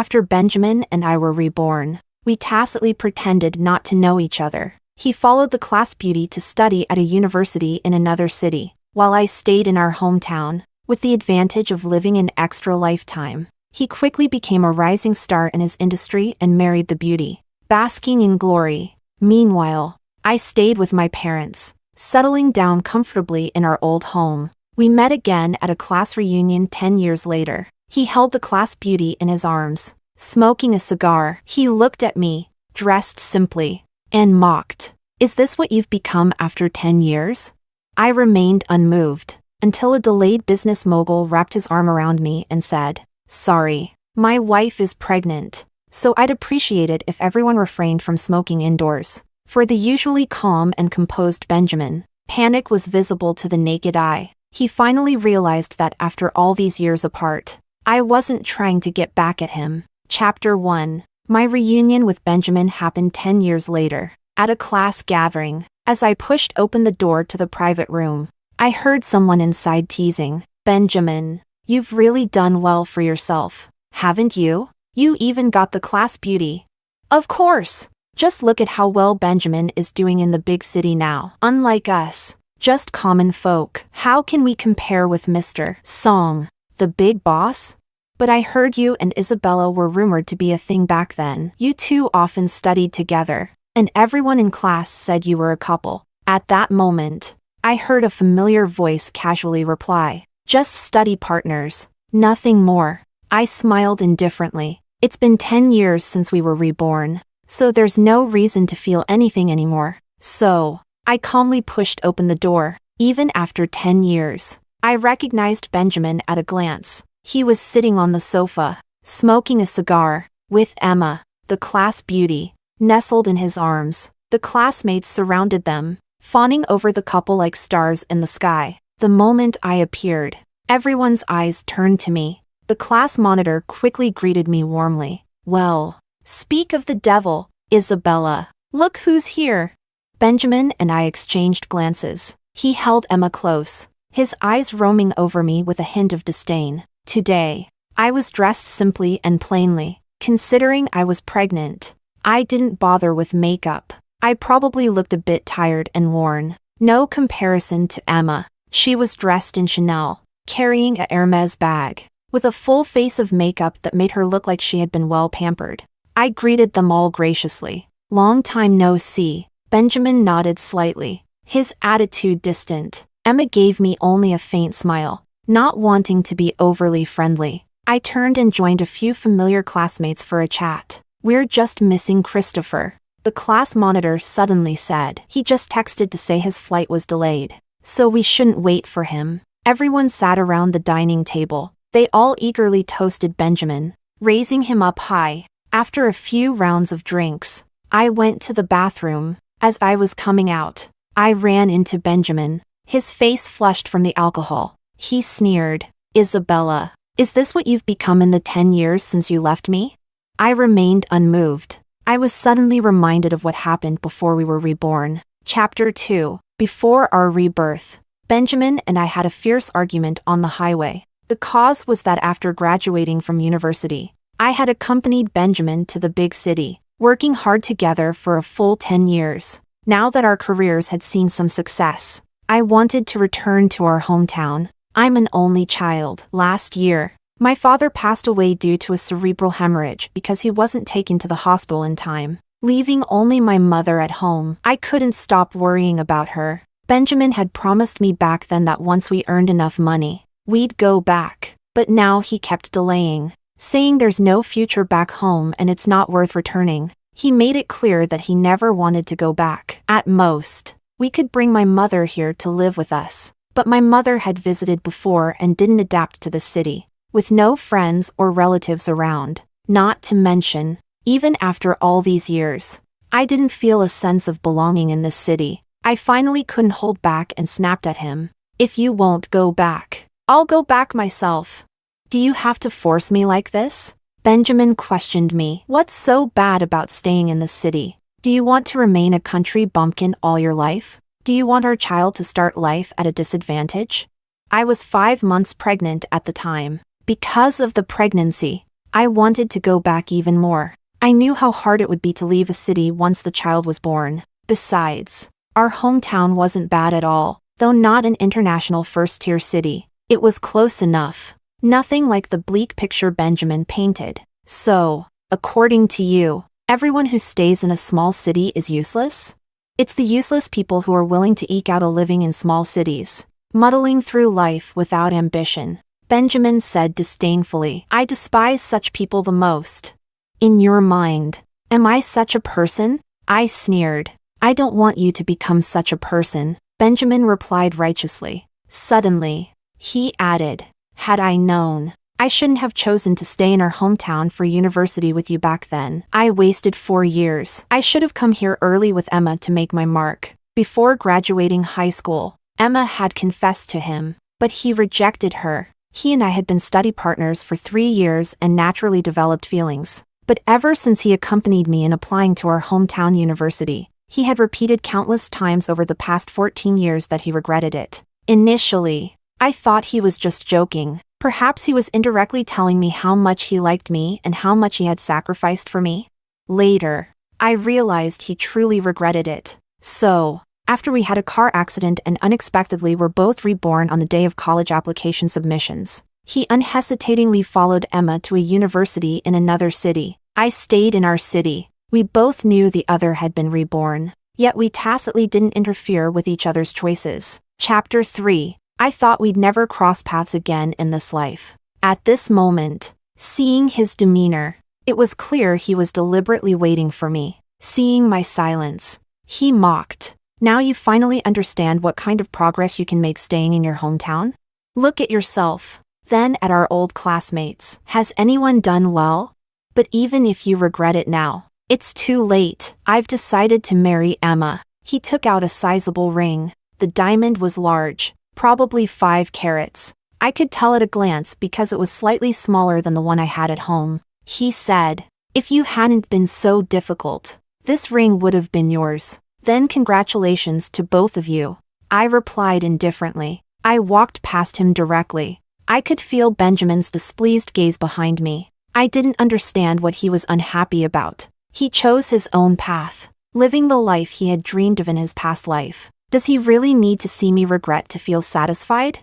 After Benjamin and I were reborn, we tacitly pretended not to know each other. He followed the class beauty to study at a university in another city, while I stayed in our hometown, with the advantage of living an extra lifetime. He quickly became a rising star in his industry and married the beauty, basking in glory. Meanwhile, I stayed with my parents, settling down comfortably in our old home. We met again at a class reunion 10 years later. He held the class beauty in his arms, smoking a cigar. He looked at me, dressed simply, and mocked. "Is this what you've become after 10 years? I remained unmoved, until a delayed business mogul wrapped his arm around me and said, "Sorry, my wife is pregnant, so I'd appreciate it if everyone refrained from smoking indoors." For the usually calm and composed Benjamin, panic was visible to the naked eye. He finally realized that after all these years apart, I wasn't trying to get back at him. Chapter 1. My reunion with Benjamin happened 10 years later, at a class gathering. As I pushed open the door to the private room, I heard someone inside teasing, "Benjamin, you've really done well for yourself, haven't you? You even got the class beauty." Of course! Just look at how well Benjamin is doing in the big city now. Unlike us, just common folk. How can we compare with Mr. Song, the big boss? But I heard you and Isabella were rumored to be a thing back then. You two often studied together, and everyone in class said you were a couple. At that moment, I heard a familiar voice casually reply, "Just study partners, nothing more." I smiled indifferently. It's been 10 years since we were reborn, so there's no reason to feel anything anymore. So, I calmly pushed open the door. Even after 10 years, I recognized Benjamin at a glance. He was sitting on the sofa, smoking a cigar, with Emma, the class beauty, nestled in his arms. The classmates surrounded them, fawning over the couple like stars in the sky. The moment I appeared, everyone's eyes turned to me. The class monitor quickly greeted me warmly. "Well, speak of the devil, Isabella. Look who's here." Benjamin and I exchanged glances. He held Emma close, his eyes roaming over me with a hint of disdain. Today, I was dressed simply and plainly. Considering I was pregnant, I didn't bother with makeup. I probably looked a bit tired and worn. No comparison to Emma. She was dressed in Chanel, carrying a Hermes bag, with a full face of makeup that made her look like she had been well pampered. I greeted them all graciously. "Long time no see." Benjamin nodded slightly, his attitude distant. Emma gave me only a faint smile, not wanting to be overly friendly. I turned and joined a few familiar classmates for a chat. "We're just missing Christopher," the class monitor suddenly said. "He just texted to say his flight was delayed, so we shouldn't wait for him." Everyone sat around the dining table. They all eagerly toasted Benjamin, raising him up high. After a few rounds of drinks, I went to the bathroom. As I was coming out, I ran into Benjamin, his face flushed from the alcohol. He sneered, "Isabella, is this what you've become in the 10 years since you left me?" I remained unmoved. I was suddenly reminded of what happened before we were reborn. Chapter 2. Before our rebirth, Benjamin and I had a fierce argument on the highway. The cause was that after graduating from university, I had accompanied Benjamin to the big city, working hard together for a full 10 years. Now that our careers had seen some success, I wanted to return to our hometown. I'm an only child. Last year, my father passed away due to a cerebral hemorrhage because he wasn't taken to the hospital in time, leaving only my mother at home. I couldn't stop worrying about her. Benjamin had promised me back then that once we earned enough money, we'd go back. But now he kept delaying, saying there's no future back home and it's not worth returning. He made it clear that he never wanted to go back. At most, we could bring my mother here to live with us. But my mother had visited before and didn't adapt to the city, with no friends or relatives around. Not to mention, even after all these years, I didn't feel a sense of belonging in this city. I finally couldn't hold back and snapped at him. "If you won't go back, I'll go back myself." "Do you have to force me like this?" Benjamin questioned me. "What's so bad about staying in the city? Do you want to remain a country bumpkin all your life? Do you want our child to start life at a disadvantage?" I was 5 months pregnant at the time. Because of the pregnancy, I wanted to go back even more. I knew how hard it would be to leave a city once the child was born. Besides, our hometown wasn't bad at all, though not an international first-tier city. It was close enough. Nothing like the bleak picture Benjamin painted. So, according to you, everyone who stays in a small city is useless? It's the useless people who are willing to eke out a living in small cities, muddling through life without ambition. Benjamin said disdainfully. I despise such people the most. In your mind, am I such a person? I sneered. I don't want you to become such a person, Benjamin replied righteously. Suddenly, he added, had I known, I shouldn't have chosen to stay in our hometown for university with you back then. I wasted 4 years. I should have come here early with Emma to make my mark. Before graduating high school, Emma had confessed to him, but he rejected her. He and I had been study partners for 3 years and naturally developed feelings. But ever since he accompanied me in applying to our hometown university, he had repeated countless times over the past 14 years that he regretted it. Initially, I thought he was just joking. Perhaps he was indirectly telling me how much he liked me and how much he had sacrificed for me. Later, I realized he truly regretted it. So, after we had a car accident and unexpectedly were both reborn on the day of college application submissions, he unhesitatingly followed Emma to a university in another city. I stayed in our city. We both knew the other had been reborn, yet we tacitly didn't interfere with each other's choices. Chapter 3. I thought we'd never cross paths again in this life. At this moment, seeing his demeanor, it was clear he was deliberately waiting for me. Seeing my silence, he mocked. Now you finally understand what kind of progress you can make staying in your hometown? Look at yourself, then at our old classmates. Has anyone done well? But even if you regret it now, it's too late. I've decided to marry Emma. He took out a sizable ring. The diamond was large, probably 5 carats. I could tell at a glance because it was slightly smaller than the one I had at home. He said, if you hadn't been so difficult, this ring would have been yours. Then congratulations to both of you. I replied indifferently. I walked past him directly. I could feel Benjamin's displeased gaze behind me. I didn't understand what he was unhappy about. He chose his own path, living the life he had dreamed of in his past life. Does he really need to see me regret to feel satisfied?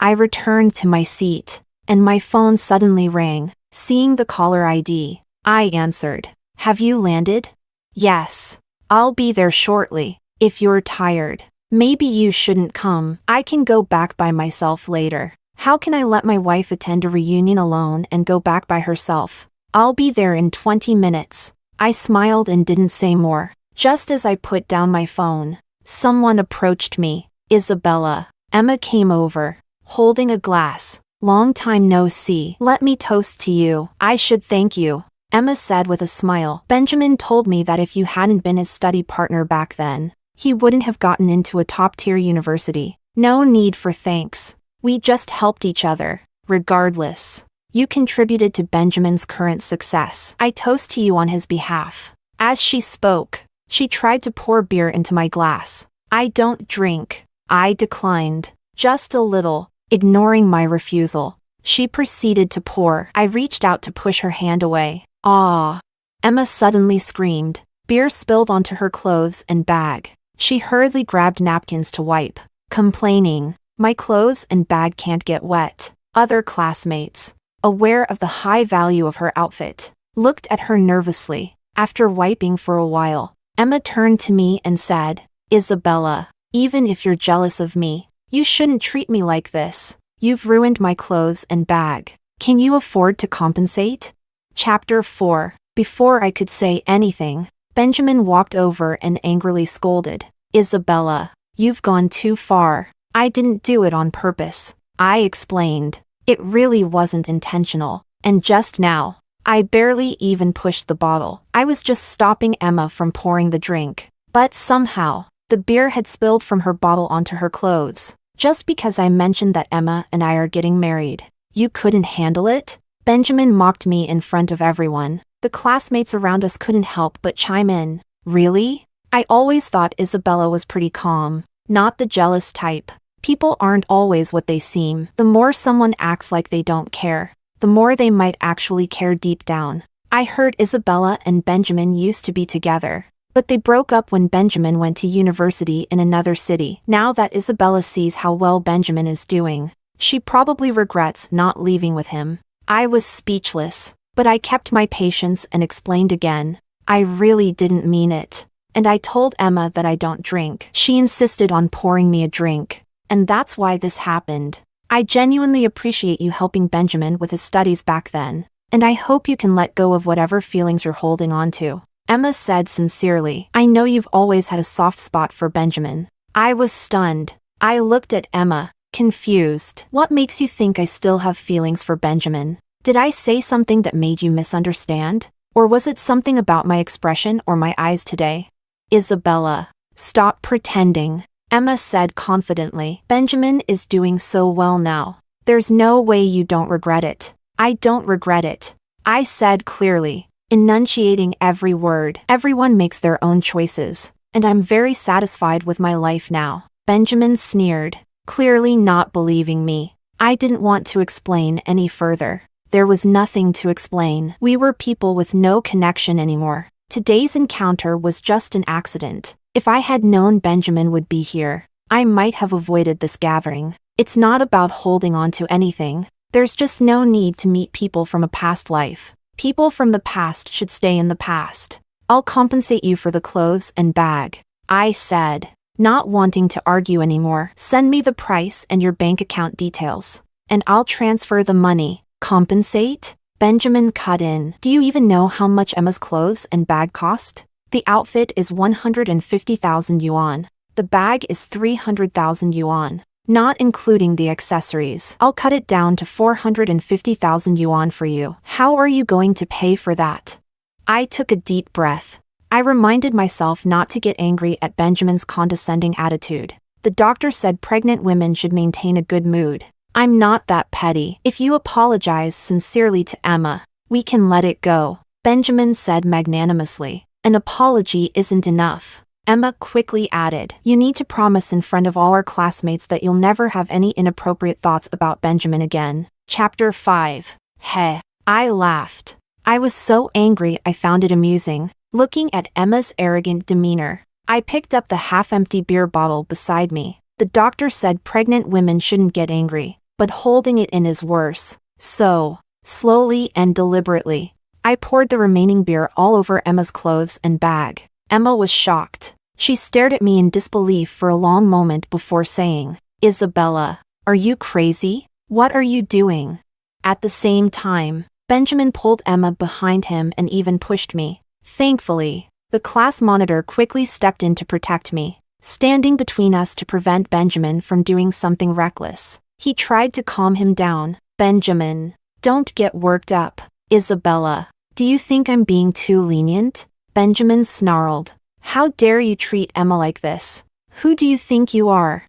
I returned to my seat, and my phone suddenly rang. Seeing the caller ID, I answered. Have you landed? Yes. I'll be there shortly. If you're tired, maybe you shouldn't come. I can go back by myself later. How can I let my wife attend a reunion alone and go back by herself? I'll be there in 20 minutes. I smiled and didn't say more. Just as I put down my phone, someone approached me. Isabella. Emma came over, holding a glass. Long time no see. Let me toast to you. I should thank you, Emma said with a smile. Benjamin told me that if you hadn't been his study partner back then, he wouldn't have gotten into a top-tier university. No need for thanks. We just helped each other. Regardless, you contributed to Benjamin's current success. I toast to you on his behalf. As she spoke, she tried to pour beer into my glass. I don't drink. I declined. Just a little, ignoring my refusal. She proceeded to pour. I reached out to push her hand away. Ah! Emma suddenly screamed. Beer spilled onto her clothes and bag. She hurriedly grabbed napkins to wipe, complaining, my clothes and bag can't get wet. Other classmates, aware of the high value of her outfit, looked at her nervously. After wiping for a while, Emma turned to me and said, Isabella, even if you're jealous of me, you shouldn't treat me like this. You've ruined my clothes and bag. Can you afford to compensate? Chapter 4. Before I could say anything, Benjamin walked over and angrily scolded. Isabella, you've gone too far. I didn't do it on purpose. I explained. It really wasn't intentional. And just now, I barely even pushed the bottle. I was just stopping Emma from pouring the drink. But somehow, the beer had spilled from her bottle onto her clothes. Just because I mentioned that Emma and I are getting married. You couldn't handle it? Benjamin mocked me in front of everyone. The classmates around us couldn't help but chime in. Really? I always thought Isabella was pretty calm. Not the jealous type. People aren't always what they seem. The more someone acts like they don't care, the more they might actually care deep down. I heard Isabella and Benjamin used to be together, but they broke up when Benjamin went to university in another city. Now that Isabella sees how well Benjamin is doing, she probably regrets not leaving with him. I was speechless, but I kept my patience and explained again. I really didn't mean it. And I told Emma that I don't drink. She insisted on pouring me a drink, and that's why this happened. I genuinely appreciate you helping Benjamin with his studies back then, and I hope you can let go of whatever feelings you're holding on to. Emma said sincerely. I know you've always had a soft spot for Benjamin. I was stunned. I looked at Emma, confused. What makes you think I still have feelings for Benjamin? Did I say something that made you misunderstand? Or was it something about my expression or my eyes today? Isabella, stop pretending, Emma said confidently. Benjamin is doing so well now. There's no way you don't regret it. I don't regret it, I said clearly, enunciating every word. Everyone makes their own choices, and I'm very satisfied with my life now. Benjamin sneered, clearly not believing me. I didn't want to explain any further. There was nothing to explain. We were people with no connection anymore. Today's encounter was just an accident. If I had known Benjamin would be here, I might have avoided this gathering. It's not about holding on to anything. There's just no need to meet people from a past life. People from the past should stay in the past. I'll compensate you for the clothes and bag, I said, not wanting to argue anymore. Send me the price and your bank account details, and I'll transfer the money. Compensate? Benjamin cut in. Do you even know how much Emma's clothes and bag cost? The outfit is 150,000 yuan. The bag is 300,000 yuan, not including the accessories. I'll cut it down to 450,000 yuan for you. How are you going to pay for that? I took a deep breath. I reminded myself not to get angry at Benjamin's condescending attitude. The doctor said pregnant women should maintain a good mood. I'm not that petty. If you apologize sincerely to Emma, we can let it go, Benjamin said magnanimously. An apology isn't enough, Emma quickly added. You need to promise in front of all our classmates that you'll never have any inappropriate thoughts about Benjamin again. Chapter 5. Heh. I laughed. I was so angry I found it amusing, looking at Emma's arrogant demeanor. I picked up the half-empty beer bottle beside me. The doctor said pregnant women shouldn't get angry, but holding it in is worse. So, slowly and deliberately, I poured the remaining beer all over Emma's clothes and bag. Emma was shocked. She stared at me in disbelief for a long moment before saying, Isabella, are you crazy? What are you doing? At the same time, Benjamin pulled Emma behind him and even pushed me. Thankfully, the class monitor quickly stepped in to protect me, standing between us to prevent Benjamin from doing something reckless. He tried to calm him down. Benjamin, don't get worked up. Isabella, do you think I'm being too lenient? Benjamin snarled. How dare you treat Emma like this? Who do you think you are?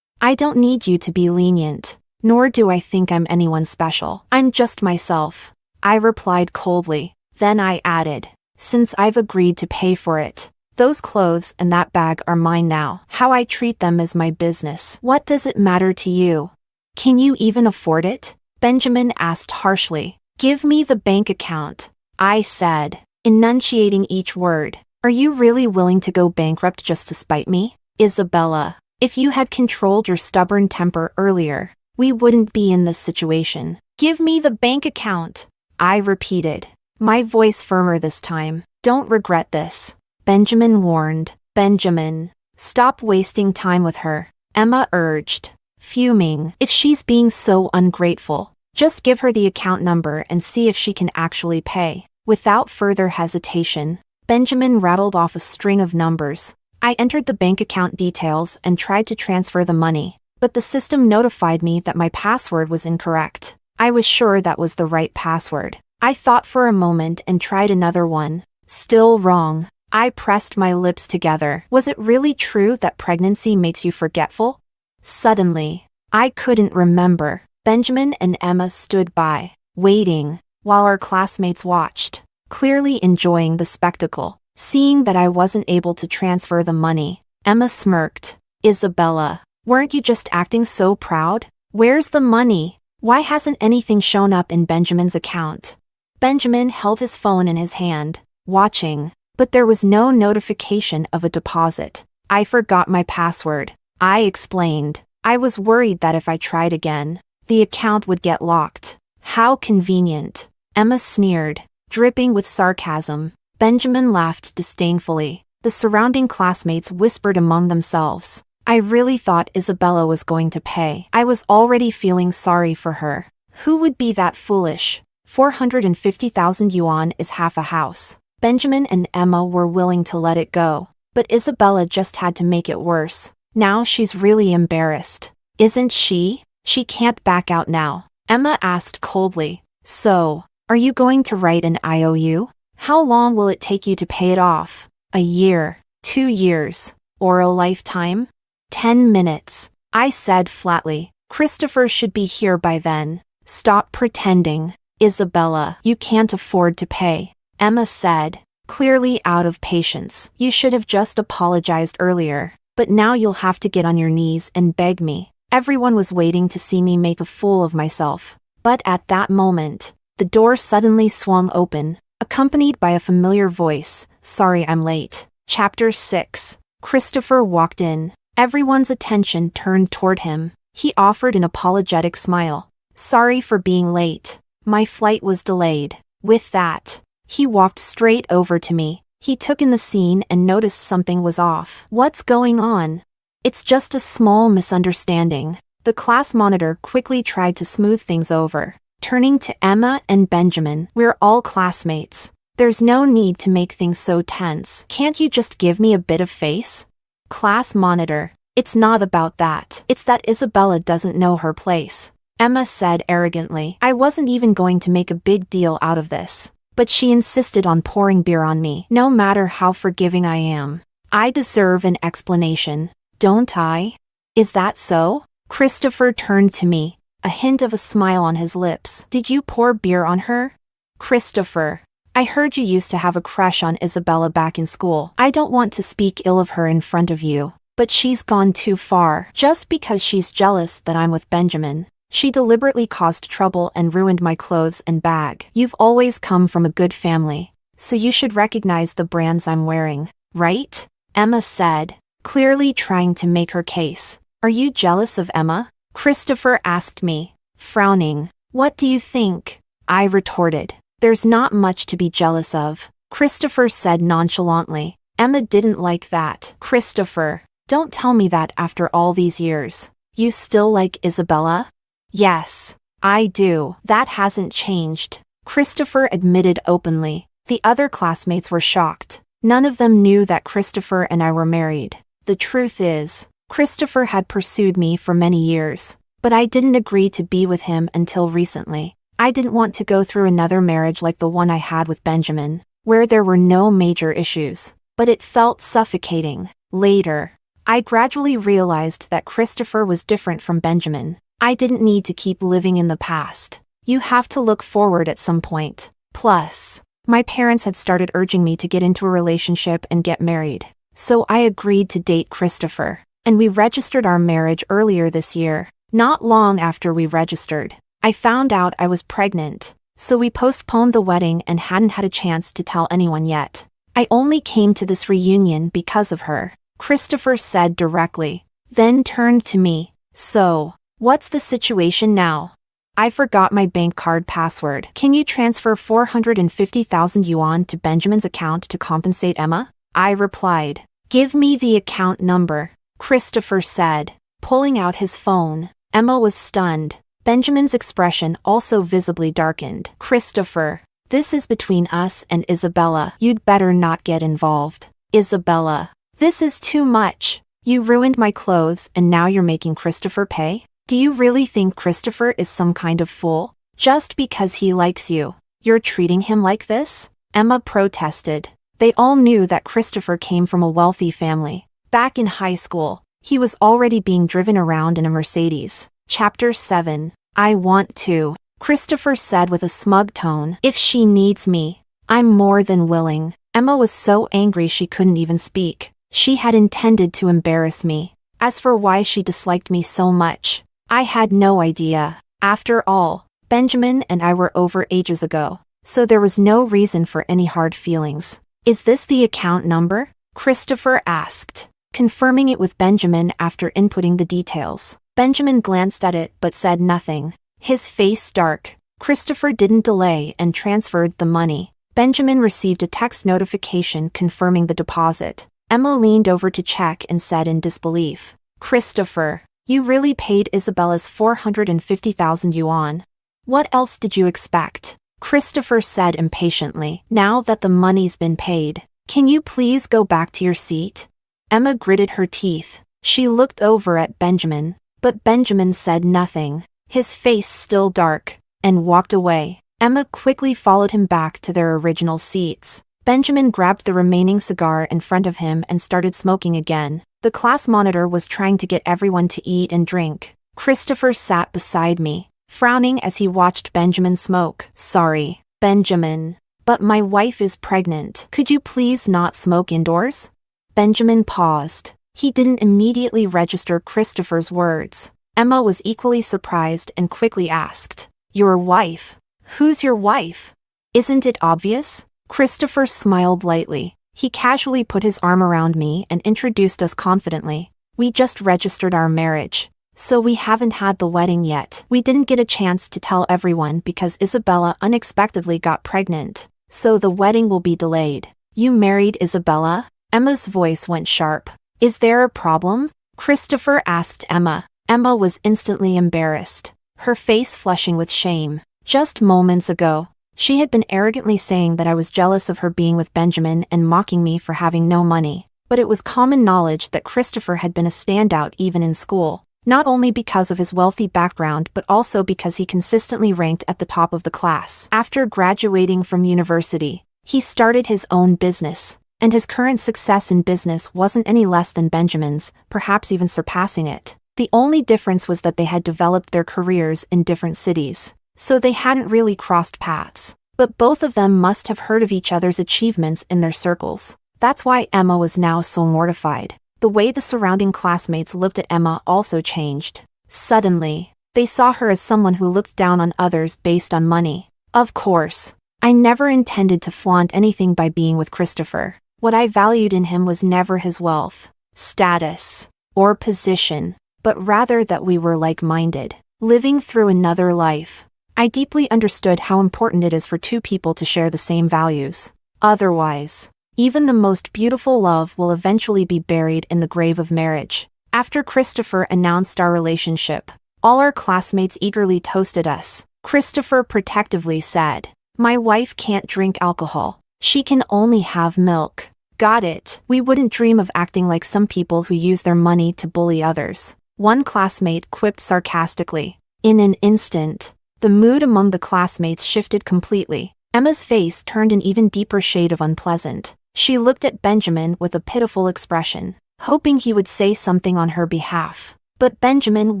I don't need you to be lenient, nor do I think I'm anyone special. I'm just myself, I replied coldly. Then I added, since I've agreed to pay for it, those clothes and that bag are mine now. How I treat them is my business. What does it matter to you? Can you even afford it? Benjamin asked harshly. Give me the bank account, I said, enunciating each word. Are you really willing to go bankrupt just to spite me? Isabella, if you had controlled your stubborn temper earlier, we wouldn't be in this situation. Give me the bank account, I repeated, my voice firmer this time. Don't regret this, Benjamin warned. Benjamin, stop wasting time with her, Emma urged, fuming. If she's being so ungrateful, just give her the account number and see if she can actually pay. Without further hesitation, Benjamin rattled off a string of numbers. I entered the bank account details and tried to transfer the money, but the system notified me that my password was incorrect. I was sure that was the right password. I thought for a moment and tried another one. Still wrong. I pressed my lips together. Was it really true that pregnancy makes you forgetful? Suddenly, I couldn't remember. Benjamin and Emma stood by, waiting, while our classmates watched, clearly enjoying the spectacle. Seeing that I wasn't able to transfer the money, Emma smirked. Isabella, weren't you just acting so proud? Where's the money? Why hasn't anything shown up in Benjamin's account? Benjamin held his phone in his hand, watching, but there was no notification of a deposit. I forgot my password, I explained. I was worried that if I tried again, the account would get locked. How convenient, Emma sneered, dripping with sarcasm. Benjamin laughed disdainfully. The surrounding classmates whispered among themselves. I really thought Isabella was going to pay. I was already feeling sorry for her. Who would be that foolish? 450,000 yuan is half a house. Benjamin and Emma were willing to let it go, but Isabella just had to make it worse. Now she's really embarrassed. Isn't she? She can't back out now. Emma asked coldly. So, are you going to write an IOU? How long will it take you to pay it off? A year, 2 years, or a lifetime? 10 minutes, I said flatly. Christopher should be here by then. Stop pretending. Isabella, you can't afford to pay, Emma said, clearly out of patience. You should have just apologized earlier, but now you'll have to get on your knees and beg me. Everyone was waiting to see me make a fool of myself. But at that moment, the door suddenly swung open, accompanied by a familiar voice. Sorry I'm late. Chapter 6. Christopher walked in. Everyone's attention turned toward him. He offered an apologetic smile. Sorry for being late. My flight was delayed. With that, he walked straight over to me. He took in the scene and noticed something was off. What's going on? It's just a small misunderstanding. The class monitor quickly tried to smooth things over. Turning to Emma and Benjamin, we're all classmates. There's no need to make things so tense. Can't you just give me a bit of face? Class monitor, it's not about that. It's that Isabella doesn't know her place, Emma said arrogantly. I wasn't even going to make a big deal out of this, but she insisted on pouring beer on me. No matter how forgiving I am, I deserve an explanation, don't I? Is that so? Christopher turned to me, a hint of a smile on his lips. Did you pour beer on her? Christopher, I heard you used to have a crush on Isabella back in school. I don't want to speak ill of her in front of you, but she's gone too far. Just because she's jealous that I'm with Benjamin, she deliberately caused trouble and ruined my clothes and bag. You've always come from a good family, so you should recognize the brands I'm wearing, right? Emma said, clearly trying to make her case. Are you jealous of Emma? Christopher asked me, frowning. What do you think? I retorted. There's not much to be jealous of, Christopher said nonchalantly. Emma didn't like that. Christopher, don't tell me that after all these years. You still like Isabella? Yes, I do. That hasn't changed, Christopher admitted openly. The other classmates were shocked. None of them knew that Christopher and I were married. The truth is, Christopher had pursued me for many years, but I didn't agree to be with him until recently. I didn't want to go through another marriage like the one I had with Benjamin, where there were no major issues, but it felt suffocating. Later, I gradually realized that Christopher was different from Benjamin. I didn't need to keep living in the past. You have to look forward at some point. Plus, my parents had started urging me to get into a relationship and get married, so I agreed to date Christopher, and we registered our marriage earlier this year. Not long after we registered, I found out I was pregnant, so we postponed the wedding and hadn't had a chance to tell anyone yet. I only came to this reunion because of her, Christopher said directly, then turned to me. So, what's the situation now? I forgot my bank card password. Can you transfer 450,000 yuan to Benjamin's account to compensate Emma? I replied. Give me the account number, Christopher said, pulling out his phone. Emma was stunned. Benjamin's expression also visibly darkened. Christopher, this is between us and Isabella. You'd better not get involved. Isabella, this is too much. You ruined my clothes and now you're making Christopher pay? Do you really think Christopher is some kind of fool? Just because he likes you, you're treating him like this? Emma protested. They all knew that Christopher came from a wealthy family. Back in high school, he was already being driven around in a Mercedes. Chapter 7. I want to, Christopher said with a smug tone. If she needs me, I'm more than willing. Emma was so angry she couldn't even speak. She had intended to embarrass me. As for why she disliked me so much, I had no idea. After all, Benjamin and I were over ages ago, so there was no reason for any hard feelings. Is this the account number? Christopher asked, confirming it with Benjamin after inputting the details. Benjamin glanced at it but said nothing. His face dark. Christopher didn't delay and transferred the money. Benjamin received a text notification confirming the deposit. Emma leaned over to check and said in disbelief, "Christopher, you really paid Isabella's 450,000 yuan. What else did you expect?" Christopher said impatiently. "Now that the money's been paid, can you please go back to your seat?" Emma gritted her teeth. She looked over at Benjamin, but Benjamin said nothing, his face still dark, and walked away. Emma quickly followed him back to their original seats. Benjamin grabbed the remaining cigar in front of him and started smoking again. The class monitor was trying to get everyone to eat and drink. Christopher sat beside me, frowning as he watched Benjamin smoke. "Sorry, Benjamin, but my wife is pregnant. Could you please not smoke indoors?" Benjamin paused. He didn't immediately register Christopher's words. Emma was equally surprised and quickly asked, "Your wife? Who's your wife? Isn't it obvious?" Christopher smiled lightly. He casually put his arm around me and introduced us confidently. "We just registered our marriage, so we haven't had the wedding yet. We didn't get a chance to tell everyone because Isabella unexpectedly got pregnant, so the wedding will be delayed." "You married Isabella?" Emma's voice went sharp. "Is there a problem?" Christopher asked Emma. Emma was instantly embarrassed, her face flushing with shame. Just moments ago, she had been arrogantly saying that I was jealous of her being with Benjamin and mocking me for having no money. But it was common knowledge that Christopher had been a standout even in school, not only because of his wealthy background but also because he consistently ranked at the top of the class. After graduating from university, he started his own business, and his current success in business wasn't any less than Benjamin's, perhaps even surpassing it. The only difference was that they had developed their careers in different cities, so they hadn't really crossed paths. But both of them must have heard of each other's achievements in their circles. That's why Emma was now so mortified. The way the surrounding classmates looked at Emma also changed. Suddenly, they saw her as someone who looked down on others based on money. Of course, I never intended to flaunt anything by being with Christopher. What I valued in him was never his wealth, status, or position, but rather that we were like-minded, living through another life. I deeply understood how important it is for two people to share the same values. Otherwise, even the most beautiful love will eventually be buried in the grave of marriage. After Christopher announced our relationship, all our classmates eagerly toasted us. Christopher protectively said, "My wife can't drink alcohol. She can only have milk." Got it. We wouldn't dream of acting like some people who use their money to bully others, one classmate quipped sarcastically. In an instant, the mood among the classmates shifted completely. Emma's face turned an even deeper shade of unpleasant. She looked at Benjamin with a pitiful expression, hoping he would say something on her behalf. But Benjamin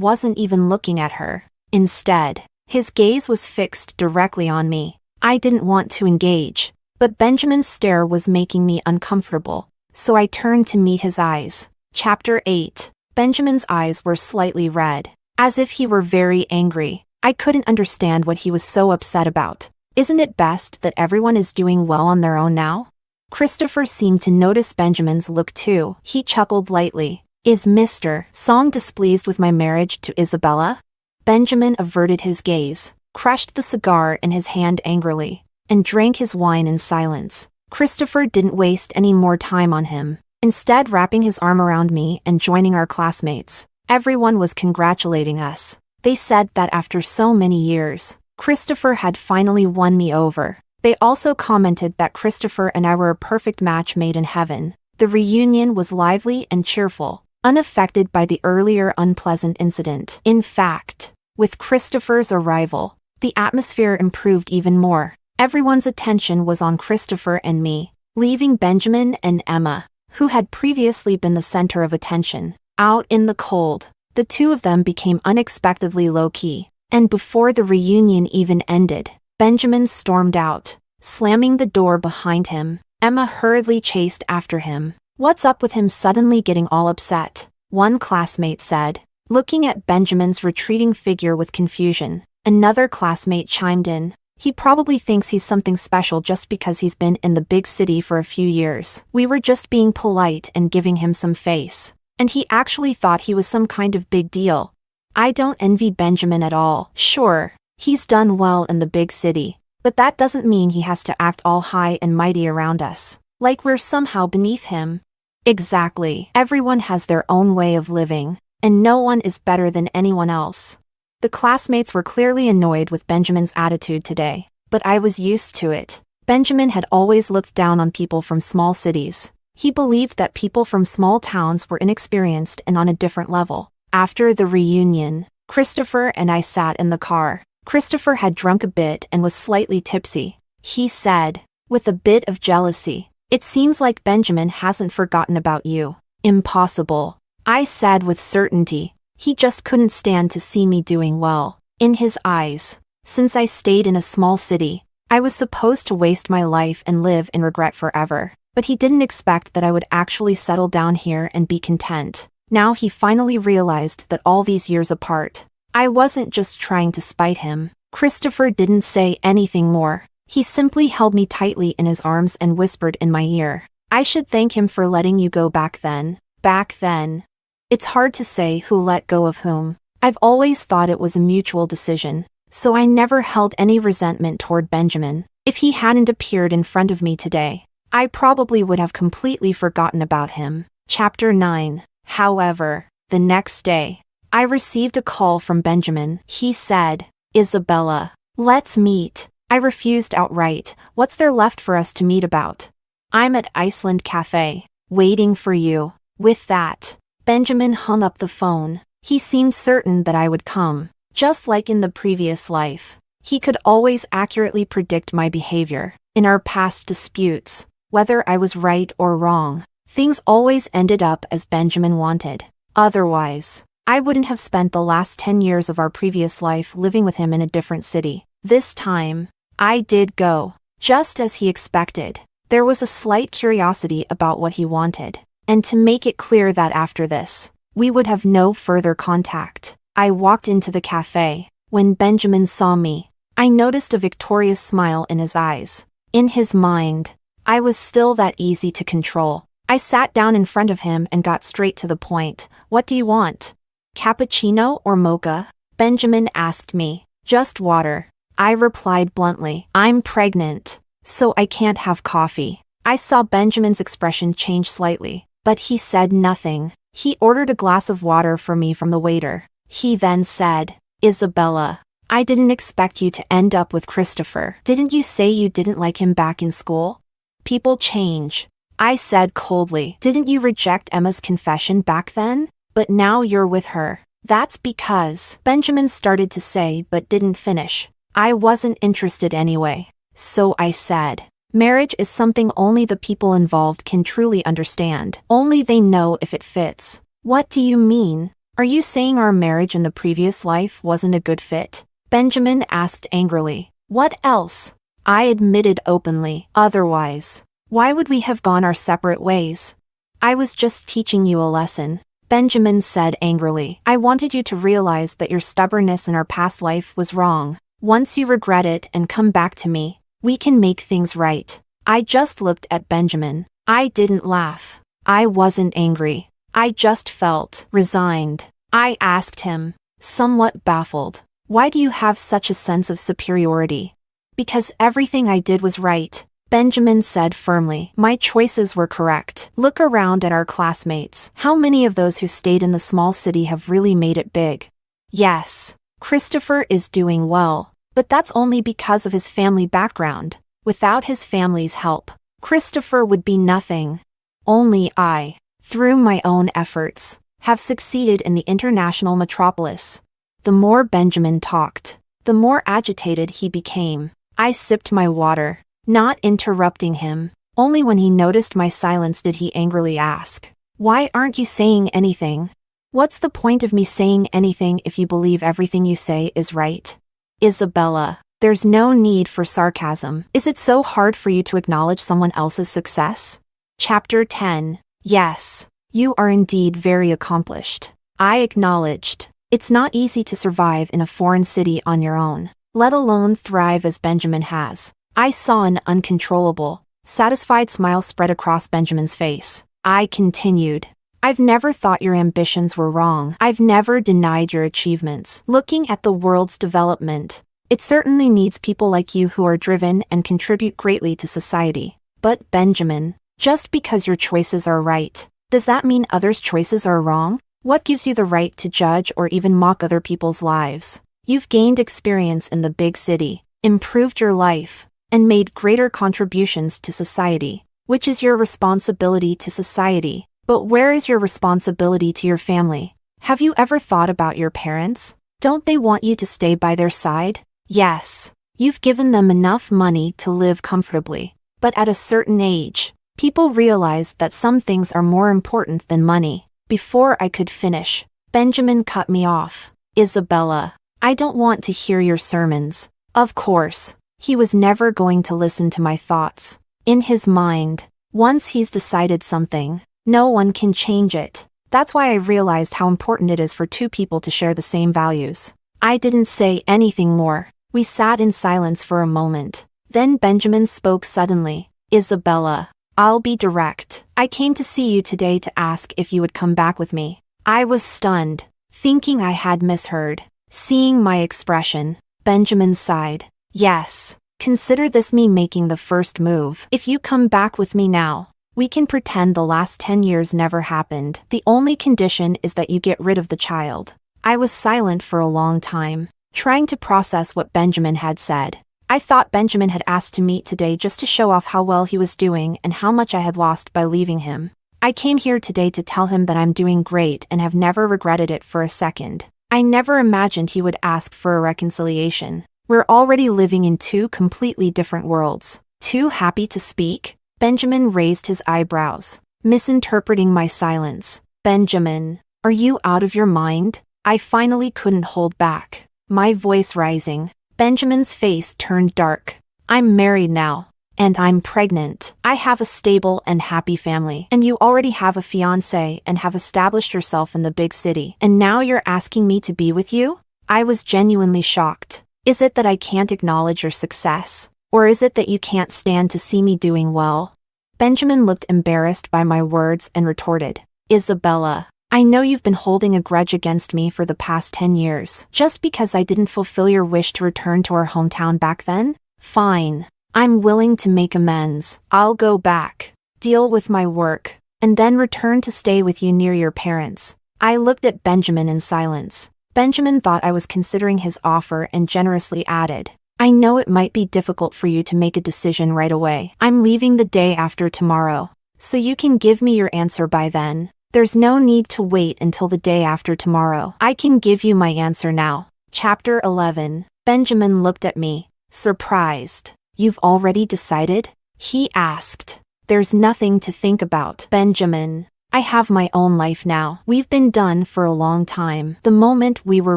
wasn't even looking at her. Instead, his gaze was fixed directly on me. I didn't want to engage, but Benjamin's stare was making me uncomfortable, so I turned to meet his eyes. Chapter 8. Benjamin's eyes were slightly red, as if he were very angry. I couldn't understand what he was so upset about. Isn't it best that everyone is doing well on their own now? Christopher seemed to notice Benjamin's look too. He chuckled lightly. "Is Mr. Song displeased with my marriage to Isabella?" Benjamin averted his gaze, crushed the cigar in his hand angrily, and drank his wine in silence. Christopher didn't waste any more time on him, instead wrapping his arm around me and joining our classmates. Everyone was congratulating us. They said that after so many years, Christopher had finally won me over. They also commented that Christopher and I were a perfect match made in heaven. The reunion was lively and cheerful, unaffected by the earlier unpleasant incident. In fact, with Christopher's arrival, the atmosphere improved even more. Everyone's attention was on Christopher and me, leaving Benjamin and Emma, who had previously been the center of attention, out in the cold. The two of them became unexpectedly low-key, and before the reunion even ended, Benjamin stormed out, slamming the door behind him. Emma hurriedly chased after him. "What's up with him suddenly getting all upset?" one classmate said, looking at Benjamin's retreating figure with confusion. Another classmate chimed in. He probably thinks he's something special just because he's been in the big city for a few years. We were just being polite and giving him some face. And he actually thought he was some kind of big deal. I don't envy Benjamin at all. Sure, he's done well in the big city, but that doesn't mean he has to act all high and mighty around us, like we're somehow beneath him. Exactly. Everyone has their own way of living, and no one is better than anyone else. The classmates were clearly annoyed with Benjamin's attitude today, but I was used to it. Benjamin had always looked down on people from small cities. He believed that people from small towns were inexperienced and on a different level. After the reunion, Christopher and I sat in the car. Christopher had drunk a bit and was slightly tipsy. He said, with a bit of jealousy, "It seems like Benjamin hasn't forgotten about you." "Impossible," I said with certainty. He just couldn't stand to see me doing well. In his eyes, since I stayed in a small city, I was supposed to waste my life and live in regret forever. But he didn't expect that I would actually settle down here and be content. Now he finally realized that all these years apart, I wasn't just trying to spite him. Christopher didn't say anything more. He simply held me tightly in his arms and whispered in my ear, "I should thank him for letting you go back then." Back then. It's hard to say who let go of whom. I've always thought it was a mutual decision, so I never held any resentment toward Benjamin. If he hadn't appeared in front of me today, I probably would have completely forgotten about him. Chapter 9. However, the next day, I received a call from Benjamin. He said, "Isabella, let's meet." I refused outright. What's there left for us to meet about? I'm at Iceland Cafe, waiting for you. With that, Benjamin hung up the phone. He seemed certain that I would come. Just like in the previous life, he could always accurately predict my behavior. In our past disputes, whether I was right or wrong, things always ended up as Benjamin wanted. Otherwise, I wouldn't have spent the last 10 years of our previous life living with him in a different city. This time, I did go, just as he expected. There was a slight curiosity about what he wanted, and to make it clear that after this, we would have no further contact. I walked into the cafe. When Benjamin saw me, I noticed a victorious smile in his eyes. In his mind, I was still that easy to control. I sat down in front of him and got straight to the point. "What do you want? Cappuccino or mocha?" Benjamin asked me. "Just water," I replied bluntly. "I'm pregnant, so I can't have coffee." I saw Benjamin's expression change slightly, but he said nothing. He ordered a glass of water for me from the waiter. He then said, "Isabella, I didn't expect you to end up with Christopher. Didn't you say you didn't like him back in school?" "People change," I said coldly. "Didn't you reject Emma's confession back then? But now you're with her." "That's because," Benjamin started to say but didn't finish. I wasn't interested anyway. So I said, "Marriage is something only the people involved can truly understand. Only they know if it fits." "What do you mean? Are you saying our marriage in the previous life wasn't a good fit?" Benjamin asked angrily. "What else?" I admitted openly. "Otherwise, why would we have gone our separate ways?" "I was just teaching you a lesson," Benjamin said angrily. "I wanted you to realize that your stubbornness in our past life was wrong. Once you regret it and come back to me, we can make things right." I just looked at Benjamin. I didn't laugh. I wasn't angry. I just felt resigned. I asked him, somewhat baffled, "Why do you have such a sense of superiority?" "Because everything I did was right," Benjamin said firmly. "My choices were correct. Look around at our classmates. How many of those who stayed in the small city have really made it big?" "Yes, Christopher is doing well, but that's only because of his family background. Without his family's help, Christopher would be nothing. Only I, through my own efforts, have succeeded in the international metropolis." The more Benjamin talked, the more agitated he became. I sipped my water, not interrupting him. Only when he noticed my silence did he angrily ask, "Why aren't you saying anything?" "What's the point of me saying anything if you believe everything you say is right?" "Isabella, there's no need for sarcasm. Is it so hard for you to acknowledge someone else's success?" Chapter 10. Yes, you are indeed very accomplished, I acknowledged. It's not easy to survive in a foreign city on your own, let alone thrive as Benjamin has. I saw an uncontrollable, satisfied smile spread across Benjamin's face. I continued. I've never thought your ambitions were wrong. I've never denied your achievements. Looking at the world's development, it certainly needs people like you who are driven and contribute greatly to society. But Benjamin, just because your choices are right, does that mean others' choices are wrong? What gives you the right to judge or even mock other people's lives? You've gained experience in the big city, improved your life, and made greater contributions to society, which is your responsibility to society. But where is your responsibility to your family? Have you ever thought about your parents? Don't they want you to stay by their side? Yes. You've given them enough money to live comfortably. But at a certain age, people realize that some things are more important than money. Before I could finish, Benjamin cut me off. Isabella, I don't want to hear your sermons. Of course, he was never going to listen to my thoughts. In his mind, once he's decided something, no one can change it. That's why I realized how important it is for two people to share the same values. I didn't say anything more. We sat in silence for a moment. Then Benjamin spoke suddenly. Isabella, I'll be direct. I came to see you today to ask if you would come back with me. I was stunned, thinking I had misheard. Seeing my expression, Benjamin sighed. Yes. Consider this me making the first move. If you come back with me now, we can pretend the last 10 years never happened. The only condition is that you get rid of the child. I was silent for a long time, trying to process what Benjamin had said. I thought Benjamin had asked to meet today just to show off how well he was doing and how much I had lost by leaving him. I came here today to tell him that I'm doing great and have never regretted it for a second. I never imagined he would ask for a reconciliation. We're already living in two completely different worlds. Too happy to speak? Benjamin raised his eyebrows, misinterpreting my silence. Benjamin, are you out of your mind? I finally couldn't hold back, my voice rising. Benjamin's face turned dark. I'm married now, and I'm pregnant. I have a stable and happy family, and you already have a fiancé and have established yourself in the big city. And now you're asking me to be with you? I was genuinely shocked. Is it that I can't acknowledge your success? Or is it that you can't stand to see me doing well? Benjamin looked embarrassed by my words and retorted. Isabella, I know you've been holding a grudge against me for the past 10 years, just because I didn't fulfill your wish to return to our hometown back then? Fine. I'm willing to make amends. I'll go back, deal with my work, and then return to stay with you near your parents. I looked at Benjamin in silence. Benjamin thought I was considering his offer and generously added, I know it might be difficult for you to make a decision right away. I'm leaving the day after tomorrow, so you can give me your answer by then. There's no need to wait until the day after tomorrow. I can give you my answer now. Chapter 11. Benjamin looked at me, surprised. You've already decided? He asked. There's nothing to think about. Benjamin, I have my own life now. We've been done for a long time. The moment we were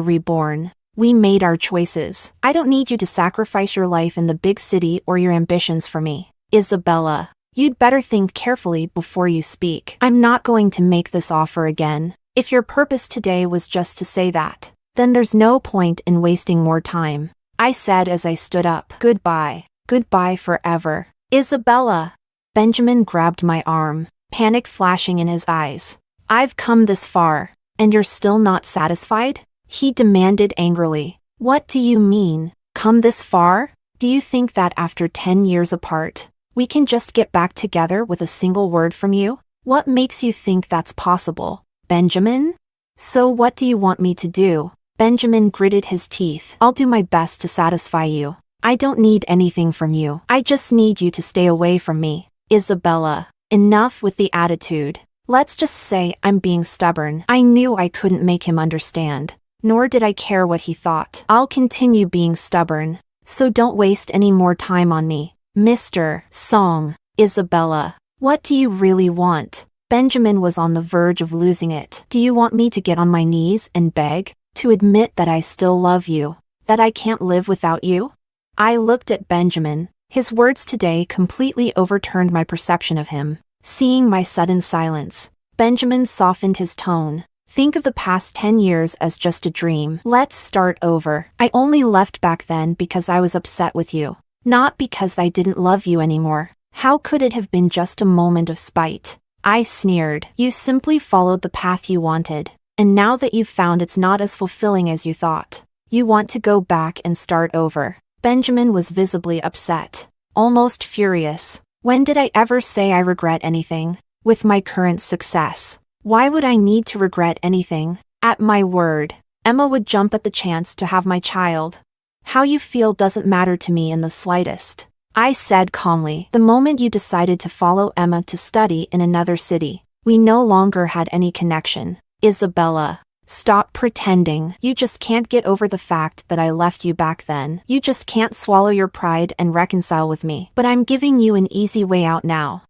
reborn, we made our choices. I don't need you to sacrifice your life in the big city or your ambitions for me. Isabella, you'd better think carefully before you speak. I'm not going to make this offer again. If your purpose today was just to say that, then there's no point in wasting more time. I said as I stood up. Goodbye. Goodbye forever. Isabella. Benjamin grabbed my arm, panic flashing in his eyes. I've come this far, and you're still not satisfied? He demanded angrily. What do you mean, come this far? Do you think that after 10 years apart, we can just get back together with a single word from you? What makes you think that's possible, Benjamin? So what do you want me to do? Benjamin gritted his teeth. I'll do my best to satisfy you. I don't need anything from you. I just need you to stay away from me. Isabella, enough with the attitude. Let's just say I'm being stubborn. I knew I couldn't make him understand, nor did I care what he thought. I'll continue being stubborn, so don't waste any more time on me. Mr. Song. Isabella, what do you really want? Benjamin was on the verge of losing it. Do you want me to get on my knees and beg? To admit that I still love you? That I can't live without you? I looked at Benjamin. His words today completely overturned my perception of him. Seeing my sudden silence, Benjamin softened his tone. Think of the past 10 years as just a dream. Let's start over. I only left back then because I was upset with you. Not because I didn't love you anymore. How could it have been just a moment of spite? I sneered. You simply followed the path you wanted. And now that you've found it's not as fulfilling as you thought, you want to go back and start over. Benjamin was visibly upset. Almost furious. When did I ever say I regret anything? With my current success, why would I need to regret anything? At my word, Emma would jump at the chance to have my child. How you feel doesn't matter to me in the slightest. I said calmly. The moment you decided to follow Emma to study in another city, we no longer had any connection. Isabella, stop pretending. You just can't get over the fact that I left you back then. You just can't swallow your pride and reconcile with me. But I'm giving you an easy way out now.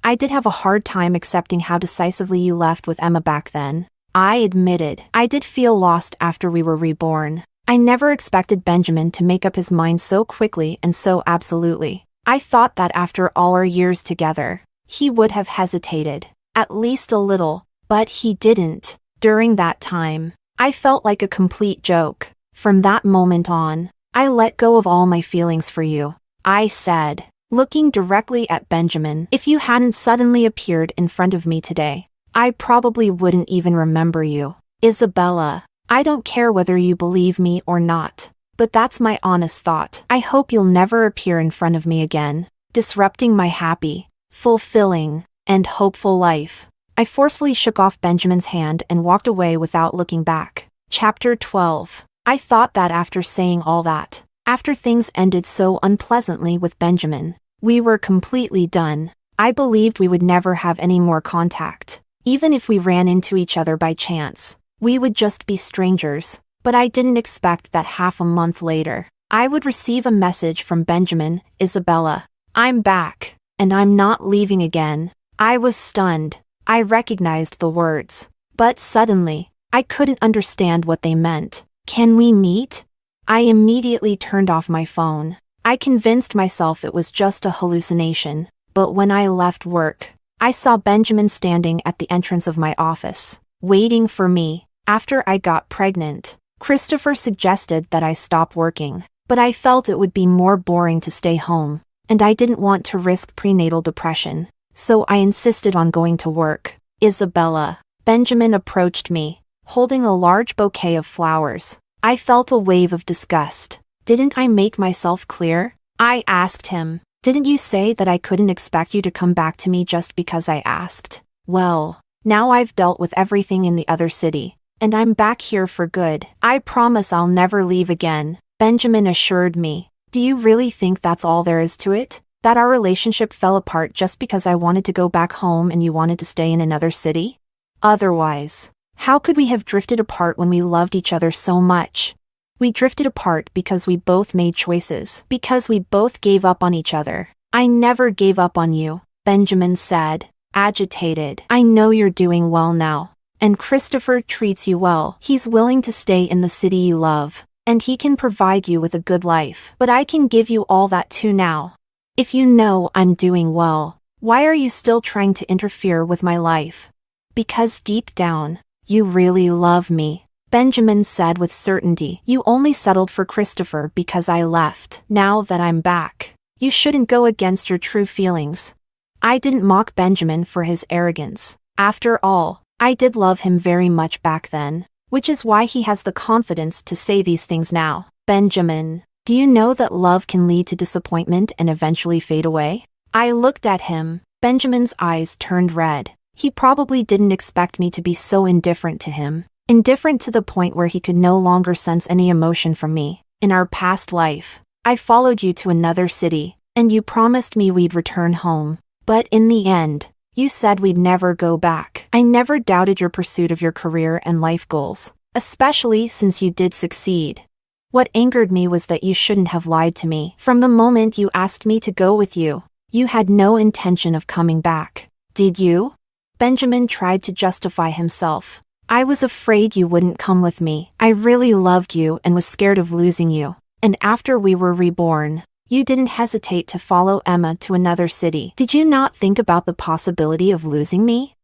I did have a hard time accepting how decisively you left with Emma back then. I admitted. I did feel lost after we were reborn. I never expected Benjamin to make up his mind so quickly and so absolutely. I thought that after all our years together, he would have hesitated. At least a little. But he didn't. During that time, I felt like a complete joke. From that moment on, I let go of all my feelings for you. I said, looking directly at Benjamin, if you hadn't suddenly appeared in front of me today, I probably wouldn't even remember you. Isabella, I don't care whether you believe me or not, but that's my honest thought. I hope you'll never appear in front of me again, disrupting my happy, fulfilling, and hopeful life. I forcefully shook off Benjamin's hand and walked away without looking back. Chapter 12. I thought that after saying all that, after things ended so unpleasantly with Benjamin, we were completely done. I believed we would never have any more contact. Even if we ran into each other by chance, we would just be strangers. But I didn't expect that half a month later, I would receive a message from Benjamin. Isabella, I'm back, and I'm not leaving again. I was stunned. I recognized the words, but suddenly, I couldn't understand what they meant. Can we meet? I immediately turned off my phone. I convinced myself it was just a hallucination, but when I left work, I saw Benjamin standing at the entrance of my office, waiting for me. After I got pregnant, Christopher suggested that I stop working, but I felt it would be more boring to stay home, and I didn't want to risk prenatal depression. So I insisted on going to work. Isabella, Benjamin approached me, holding a large bouquet of flowers. I felt a wave of disgust. Didn't I make myself clear? I asked him. Didn't you say that I couldn't expect you to come back to me just because I asked? Well, now I've dealt with everything in the other city, and I'm back here for good. I promise I'll never leave again, Benjamin assured me. Do you really think that's all there is to it? That our relationship fell apart just because I wanted to go back home and you wanted to stay in another city? Otherwise, how could we have drifted apart when we loved each other so much? We drifted apart because we both made choices, because we both gave up on each other. I never gave up on you, Benjamin said, agitated. I know you're doing well now, and Christopher treats you well. He's willing to stay in the city you love, and he can provide you with a good life. But I can give you all that too now. If you know I'm doing well, why are you still trying to interfere with my life? Because deep down, you really love me, Benjamin said with certainty. You only settled for Christopher because I left. Now that I'm back, you shouldn't go against your true feelings. I didn't mock Benjamin for his arrogance. After all, I did love him very much back then, which is why he has the confidence to say these things now. Benjamin, do you know that love can lead to disappointment and eventually fade away? I looked at him. Benjamin's eyes turned red. He probably didn't expect me to be so indifferent to him. Indifferent to the point where he could no longer sense any emotion from me. In our past life, I followed you to another city, and you promised me we'd return home. But in the end, you said we'd never go back. I never doubted your pursuit of your career and life goals, especially since you did succeed. What angered me was that you shouldn't have lied to me. From the moment you asked me to go with you, you had no intention of coming back. Did you? Benjamin tried to justify himself. I was afraid you wouldn't come with me. I really loved you and was scared of losing you. And after we were reborn, you didn't hesitate to follow Emma to another city. Did you not think about the possibility of losing me?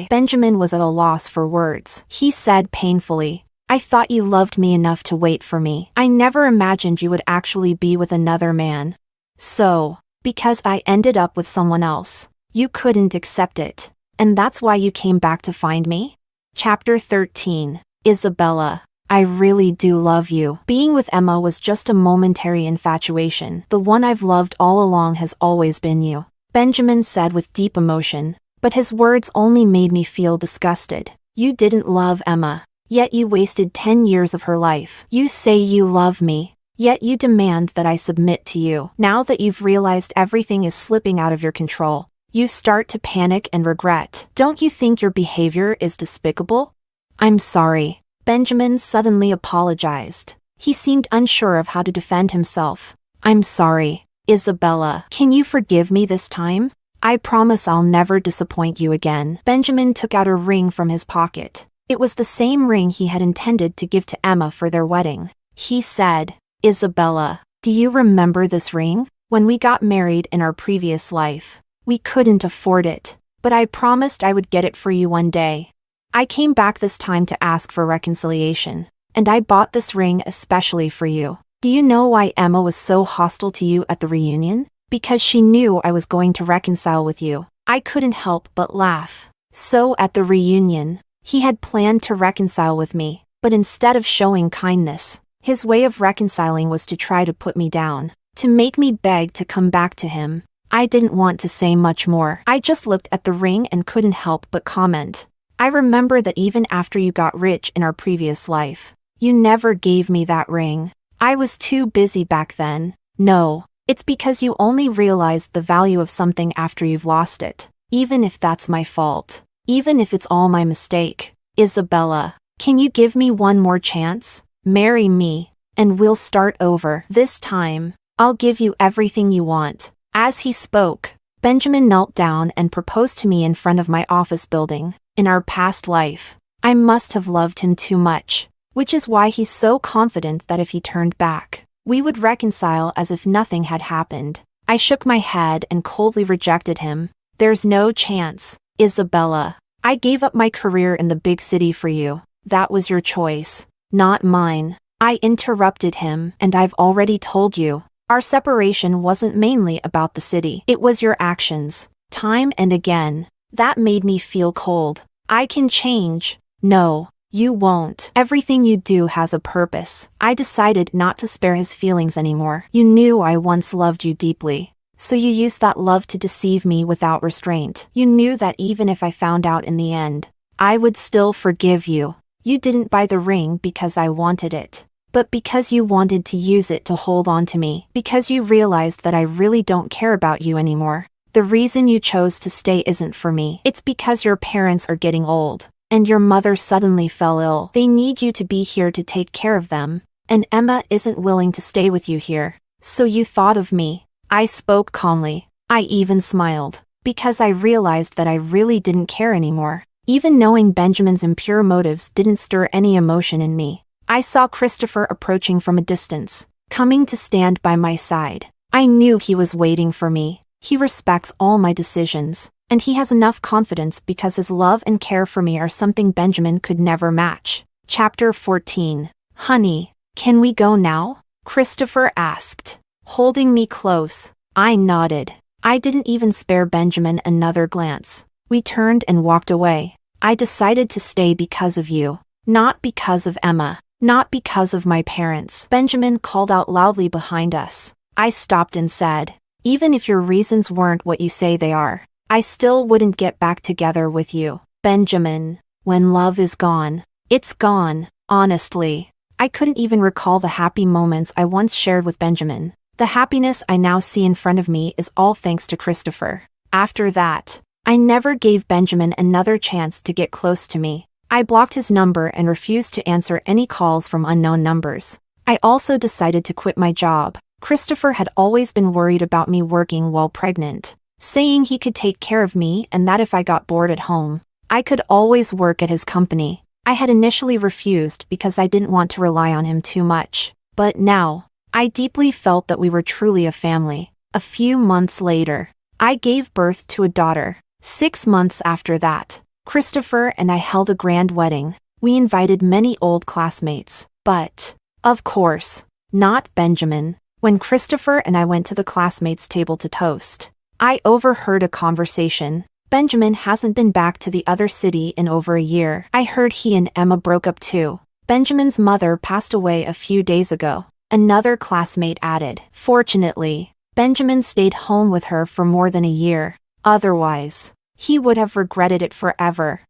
Benjamin was at a loss for words. He said painfully, I thought you loved me enough to wait for me. I never imagined you would actually be with another man. So, because I ended up with someone else, you couldn't accept it. And that's why you came back to find me? Chapter 13. Isabella. I really do love you. Being with Emma was just a momentary infatuation. The one I've loved all along has always been you, Benjamin said with deep emotion, but his words only made me feel disgusted. You didn't love Emma, yet you wasted 10 years of her life. You say you love me, yet you demand that I submit to you. Now that you've realized everything is slipping out of your control, you start to panic and regret. Don't you think your behavior is despicable? I'm sorry. Benjamin suddenly apologized. He seemed unsure of how to defend himself. I'm sorry, Isabella. Can you forgive me this time? I promise I'll never disappoint you again. Benjamin took out a ring from his pocket. It was the same ring he had intended to give to Emma for their wedding. He said, Isabella, do you remember this ring? When we got married in our previous life, we couldn't afford it, but I promised I would get it for you one day. I came back this time to ask for reconciliation, and I bought this ring especially for you. Do you know why Emma was so hostile to you at the reunion? Because she knew I was going to reconcile with you. I couldn't help but laugh. So at the reunion, he had planned to reconcile with me, but instead of showing kindness, his way of reconciling was to try to put me down, to make me beg to come back to him. I didn't want to say much more. I just looked at the ring and couldn't help but comment. I remember that even after you got rich in our previous life, you never gave me that ring. I was too busy back then. No, it's because you only realize the value of something after you've lost it. Even if that's my fault. Even if it's all my mistake. Isabella, can you give me one more chance? Marry me, and we'll start over. This time, I'll give you everything you want. As he spoke, Benjamin knelt down and proposed to me in front of my office building. In our past life, I must have loved him too much, which is why he's so confident that if he turned back, we would reconcile as if nothing had happened. I shook my head and coldly rejected him. There's no chance, Isabella. I gave up my career in the big city for you. That was your choice, not mine. I interrupted him, and I've already told you, our separation wasn't mainly about the city. It was your actions, time and again, that made me feel cold. I can change. No, you won't. Everything you do has a purpose. I decided not to spare his feelings anymore. You knew I once loved you deeply, so you used that love to deceive me without restraint. You knew that even if I found out in the end, I would still forgive you. You didn't buy the ring because I wanted it, but because you wanted to use it to hold on to me. Because you realized that I really don't care about you anymore. The reason you chose to stay isn't for me. It's because your parents are getting old, and your mother suddenly fell ill. They need you to be here to take care of them, and Emma isn't willing to stay with you here. So you thought of me. I spoke calmly. I even smiled, because I realized that I really didn't care anymore. Even knowing Benjamin's impure motives didn't stir any emotion in me. I saw Christopher approaching from a distance, coming to stand by my side. I knew he was waiting for me. He respects all my decisions, and he has enough confidence because his love and care for me are something Benjamin could never match. Chapter 14. Honey, can we go now? Christopher asked, holding me close. I nodded. I didn't even spare Benjamin another glance. We turned and walked away. I decided to stay because of you, not because of Emma, not because of my parents. Benjamin called out loudly behind us. I stopped and said, even if your reasons weren't what you say they are, I still wouldn't get back together with you. Benjamin, when love is gone, it's gone. Honestly, I couldn't even recall the happy moments I once shared with Benjamin. The happiness I now see in front of me is all thanks to Christopher. After that, I never gave Benjamin another chance to get close to me. I blocked his number and refused to answer any calls from unknown numbers. I also decided to quit my job. Christopher had always been worried about me working while pregnant, saying he could take care of me and that if I got bored at home, I could always work at his company. I had initially refused because I didn't want to rely on him too much. But now, I deeply felt that we were truly a family. A few months later, I gave birth to a daughter. 6 months after that, Christopher and I held a grand wedding. We invited many old classmates, but, of course, not Benjamin. When Christopher and I went to the classmates' table to toast, I overheard a conversation. Benjamin hasn't been back to the other city in over a year. I heard he and Emma broke up too. Benjamin's mother passed away a few days ago. Another classmate added. Fortunately, Benjamin stayed home with her for more than a year. Otherwise, he would have regretted it forever.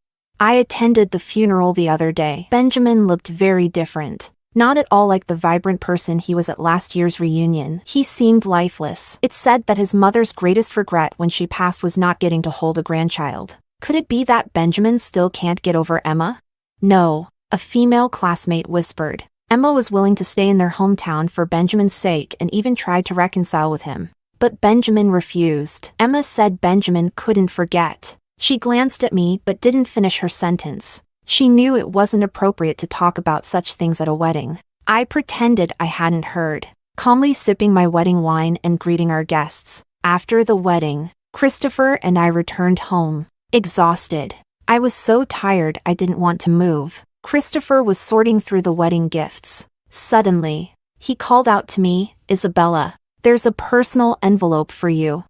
I attended the funeral the other day. Benjamin looked very different. Not at all like the vibrant person he was at last year's reunion. He seemed lifeless. It's said that his mother's greatest regret when she passed was not getting to hold a grandchild. Could it be that Benjamin still can't get over Emma? No, a female classmate whispered. Emma was willing to stay in their hometown for Benjamin's sake and even tried to reconcile with him. But Benjamin refused. Emma said Benjamin couldn't forget. She glanced at me but didn't finish her sentence. She knew it wasn't appropriate to talk about such things at a wedding. I pretended I hadn't heard, calmly sipping my wedding wine and greeting our guests. After the wedding, Christopher and I returned home, exhausted. I was so tired I didn't want to move. Christopher was sorting through the wedding gifts. Suddenly, he called out to me, "Isabella, there's a personal envelope for you."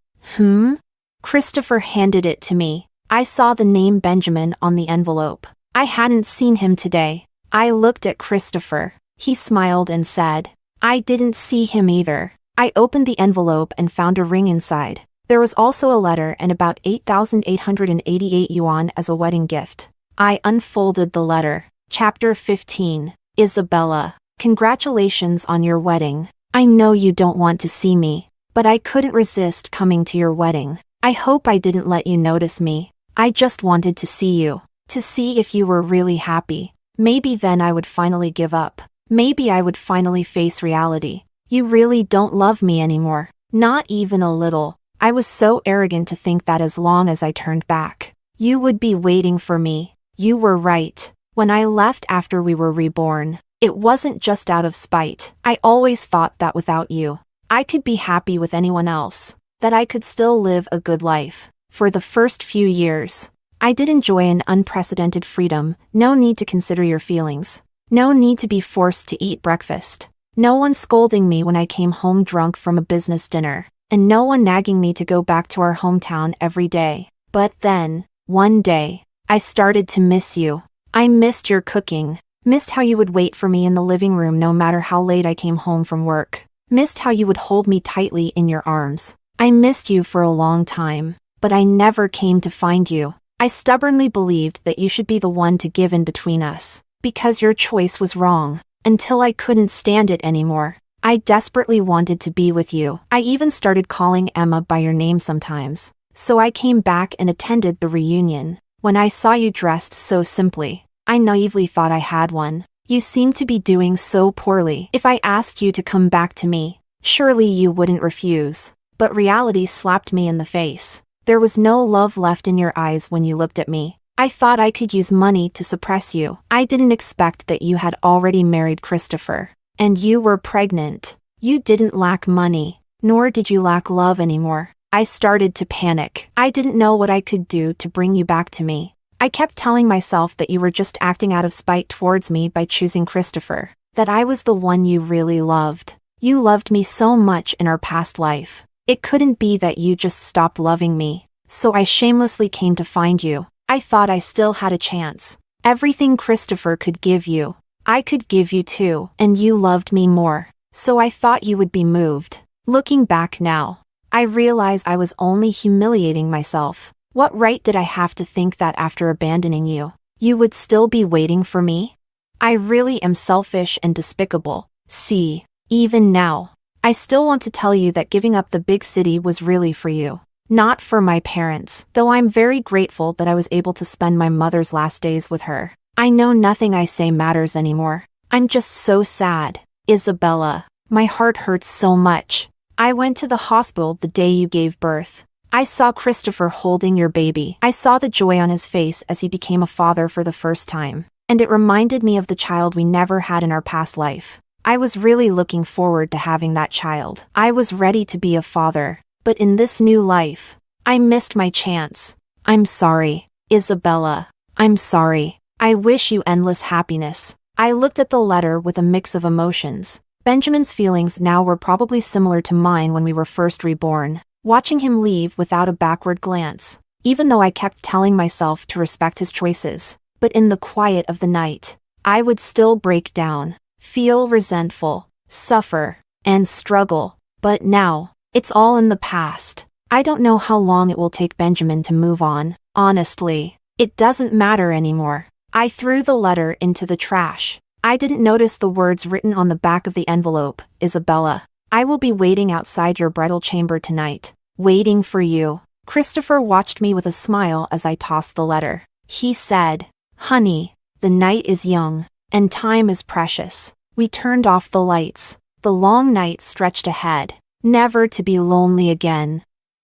Christopher handed it to me. I saw the name Benjamin on the envelope. I hadn't seen him today. I looked at Christopher. He smiled and said, "I didn't see him either." I opened the envelope and found a ring inside. There was also a letter and about 8,888 yuan as a wedding gift. I unfolded the letter. Chapter 15. Isabella, congratulations on your wedding. I know you don't want to see me, but I couldn't resist coming to your wedding. I hope I didn't let you notice me. I just wanted to see you, to see if you were really happy. Maybe then I would finally give up. Maybe I would finally face reality. You really don't love me anymore. Not even a little. I was so arrogant to think that as long as I turned back, you would be waiting for me. You were right. When I left after we were reborn, it wasn't just out of spite. I always thought that without you, I could be happy with anyone else, that I could still live a good life. For the first few years, I did enjoy an unprecedented freedom. No need to consider your feelings. No need to be forced to eat breakfast. No one scolding me when I came home drunk from a business dinner. And no one nagging me to go back to our hometown every day. But then, one day, I started to miss you. I missed your cooking. Missed how you would wait for me in the living room no matter how late I came home from work. Missed how you would hold me tightly in your arms. I missed you for a long time, but I never came to find you. I stubbornly believed that you should be the one to give in between us, because your choice was wrong, until I couldn't stand it anymore. I desperately wanted to be with you. I even started calling Emma by your name sometimes. So I came back and attended the reunion. When I saw you dressed so simply, I naively thought I had one. You seemed to be doing so poorly. If I asked you to come back to me, surely you wouldn't refuse. But reality slapped me in the face. There was no love left in your eyes when you looked at me. I thought I could use money to suppress you. I didn't expect that you had already married Christopher. And you were pregnant. You didn't lack money, nor did you lack love anymore. I started to panic. I didn't know what I could do to bring you back to me. I kept telling myself that you were just acting out of spite towards me by choosing Christopher, that I was the one you really loved. You loved me so much in our past life. It couldn't be that you just stopped loving me. So I shamelessly came to find you. I thought I still had a chance. Everything Christopher could give you, I could give you too, and you loved me more. So I thought you would be moved. Looking back now, I realized I was only humiliating myself. What right did I have to think that after abandoning you, you would still be waiting for me? I really am selfish and despicable. See, even now, I still want to tell you that giving up the big city was really for you, not for my parents, though I'm very grateful that I was able to spend my mother's last days with her. I know nothing I say matters anymore. I'm just so sad. Isabella, my heart hurts so much. I went to the hospital the day you gave birth. I saw Christopher holding your baby. I saw the joy on his face as he became a father for the first time. And it reminded me of the child we never had in our past life. I was really looking forward to having that child. I was ready to be a father. But in this new life, I missed my chance. I'm sorry, Isabella. I'm sorry. I wish you endless happiness. I looked at the letter with a mix of emotions. Benjamin's feelings now were probably similar to mine when we were first reborn, watching him leave without a backward glance, even though I kept telling myself to respect his choices. But in the quiet of the night, I would still break down, feel resentful, suffer, and struggle. But now, it's all in the past. I don't know how long it will take Benjamin to move on. Honestly, it doesn't matter anymore. I threw the letter into the trash. I didn't notice the words written on the back of the envelope. Isabella, I will be waiting outside your bridal chamber tonight, waiting for you. Christopher watched me with a smile as I tossed the letter. He said, Honey, the night is young, and time is precious. We turned off the lights. The long night stretched ahead, never to be lonely again.